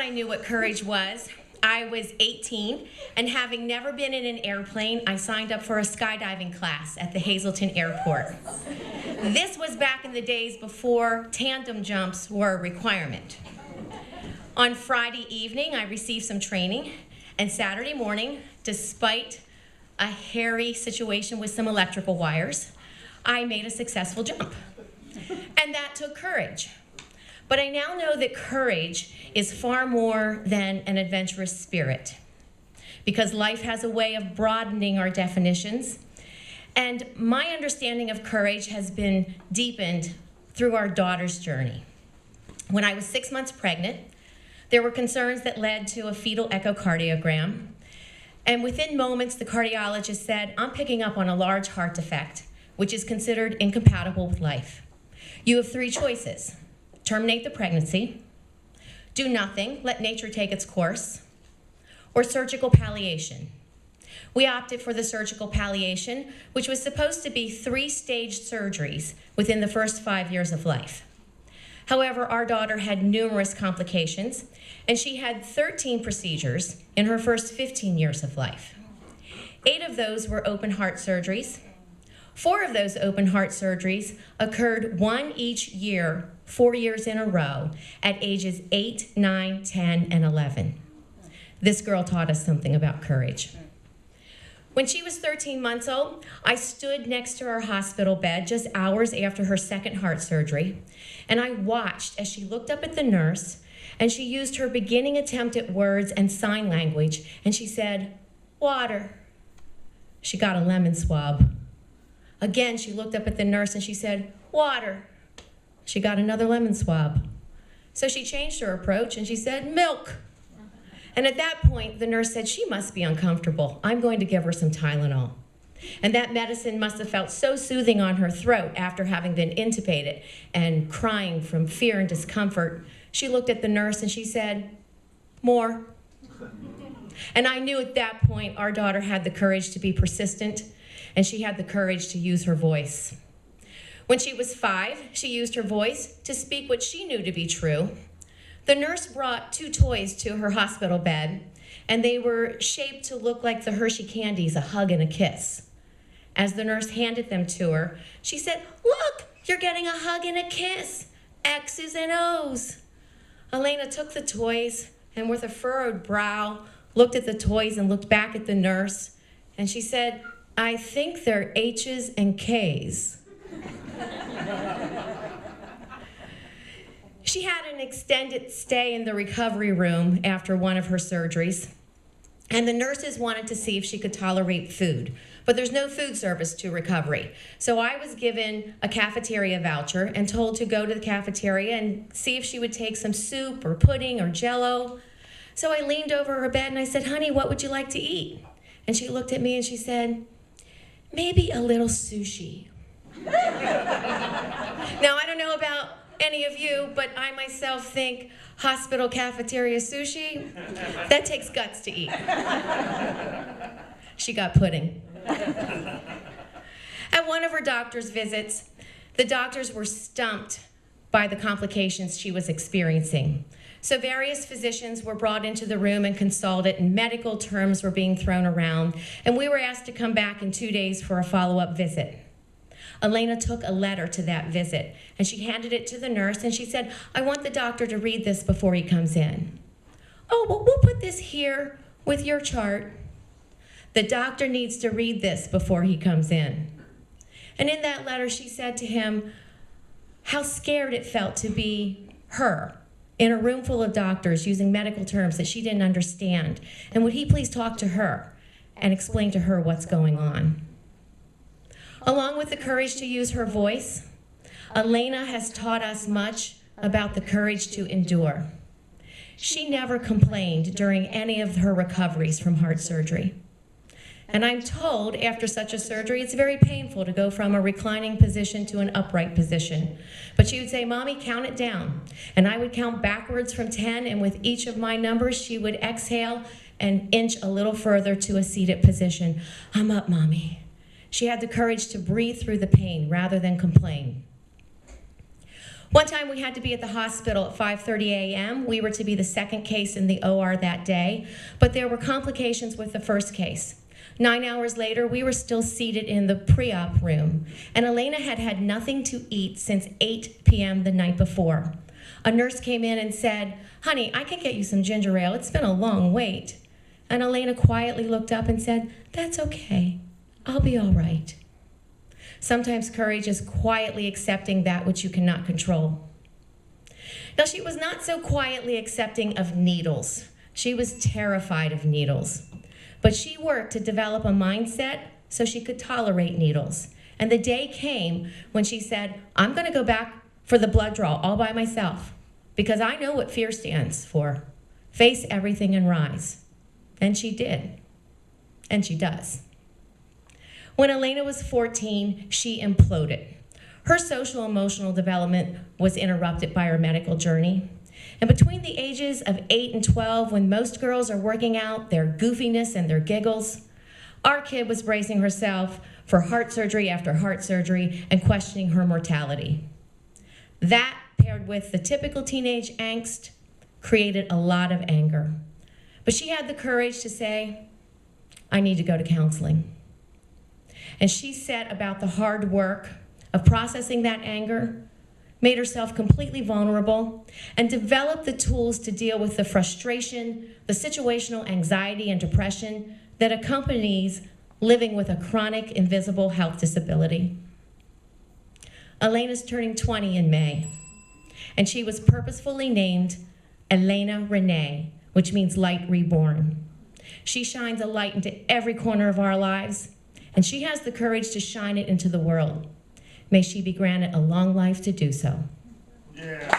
I knew what courage was, I was 18, and having never been in an airplane, I signed up for a skydiving class at the Hazleton Airport. This was back in the days before tandem jumps were a requirement. On Friday evening, I received some training, and Saturday morning, despite a hairy situation with some electrical wires, I made a successful jump. And that took courage. But I now know that courage is far more than an adventurous spirit, because life has a way of broadening our definitions. And my understanding of courage has been deepened through our daughter's journey. When I was 6 months pregnant, there were concerns that led to a fetal echocardiogram. And within moments, the cardiologist said, "I'm picking up on a large heart defect, which is considered incompatible with life. You have 3 choices. Terminate the pregnancy, do nothing, let nature take its course, or surgical palliation." We opted for the surgical palliation, which was supposed to be 3-stage surgeries within the first 5 years of life. However, our daughter had numerous complications, and she had 13 procedures in her first 15 years of life. 8 of those were open heart surgeries. 4 of those open heart surgeries occurred 1 each year, 4 years in a row, at ages 8, 9, 10, and 11. This girl taught us something about courage. When she was 13 months old, I stood next to her hospital bed just hours after her second heart surgery, and I watched as she looked up at the nurse, and she used her beginning attempt at words and sign language, and she said, "Water." She got a lemon swab. Again, she looked up at the nurse and she said, "Water." She got another lemon swab. So she changed her approach and she said, "Milk." And at that point, the nurse said, "She must be uncomfortable. I'm going to give her some Tylenol." And that medicine must have felt so soothing on her throat after having been intubated and crying from fear and discomfort. She looked at the nurse and she said, "More." And I knew at that point our daughter had the courage to be persistent, and she had the courage to use her voice. When she was 5, she used her voice to speak what she knew to be true. The nurse brought 2 toys to her hospital bed, and they were shaped to look like the Hershey candies, a hug and a kiss. As the nurse handed them to her, she said, "Look, you're getting a hug and a kiss, X's and O's." Elena took the toys and with a furrowed brow, looked at the toys and looked back at the nurse, and she said, "I think they're H's and K's." She had an extended stay in the recovery room after one of her surgeries, and the nurses wanted to see if she could tolerate food. But there's no food service to recovery. So I was given a cafeteria voucher and told to go to the cafeteria and see if she would take some soup or pudding or Jell-O. So I leaned over her bed and I said, "Honey, what would you like to eat?" And she looked at me and she said, "Maybe a little sushi." Now, I don't know about any of you, but I myself think hospital cafeteria sushi, that takes guts to eat. She got pudding. At one of her doctor's visits, the doctors were stumped by the complications she was experiencing. So various physicians were brought into the room and consulted, and medical terms were being thrown around, and we were asked to come back in 2 days for a follow-up visit. Elena took a letter to that visit, and she handed it to the nurse, and she said, "I want the doctor to read this before he comes in." "Oh, well, we'll put this here with your chart." The doctor needs to read this before he comes in. And in that letter, she said to him how scared it felt to be her in a room full of doctors using medical terms that she didn't understand. And would he please talk to her and explain to her what's going on? Along with the courage to use her voice, Elena has taught us much about the courage to endure. She never complained during any of her recoveries from heart surgery. And I'm told after such a surgery, it's very painful to go from a reclining position to an upright position. But she would say, "Mommy, count it down." And I would count backwards from 10, and with each of my numbers, she would exhale and inch a little further to a seated position. "I'm up, Mommy." She had the courage to breathe through the pain rather than complain. One time we had to be at the hospital at 5:30 a.m. We were to be the second case in the OR that day, but there were complications with the first case. 9 hours later, we were still seated in the pre-op room, and Elena had had nothing to eat since 8 p.m. the night before. A nurse came in and said, "Honey, I can get you some ginger ale. It's been a long wait." And Elena quietly looked up and said, "That's okay. I'll be all right." Sometimes courage is quietly accepting that which you cannot control. Now, she was not so quietly accepting of needles. She was terrified of needles. But she worked to develop a mindset so she could tolerate needles. And the day came when she said, "I'm going to go back for the blood draw all by myself because I know what fear stands for. Face everything and rise." And she did. And she does. When Elena was 14, she imploded. Her social-emotional development was interrupted by her medical journey. And between the ages of 8 and 12, when most girls are working out their goofiness and their giggles, our kid was bracing herself for heart surgery after heart surgery and questioning her mortality. That, paired with the typical teenage angst, created a lot of anger. But she had the courage to say, "I need to go to counseling." And she set about the hard work of processing that anger, made herself completely vulnerable, and developed the tools to deal with the frustration, the situational anxiety and depression that accompanies living with a chronic, invisible health disability. Elena's turning 20 in May, and she was purposefully named Elena Renee, which means light reborn. She shines a light into every corner of our lives, and she has the courage to shine it into the world. May she be granted a long life to do so. Yeah.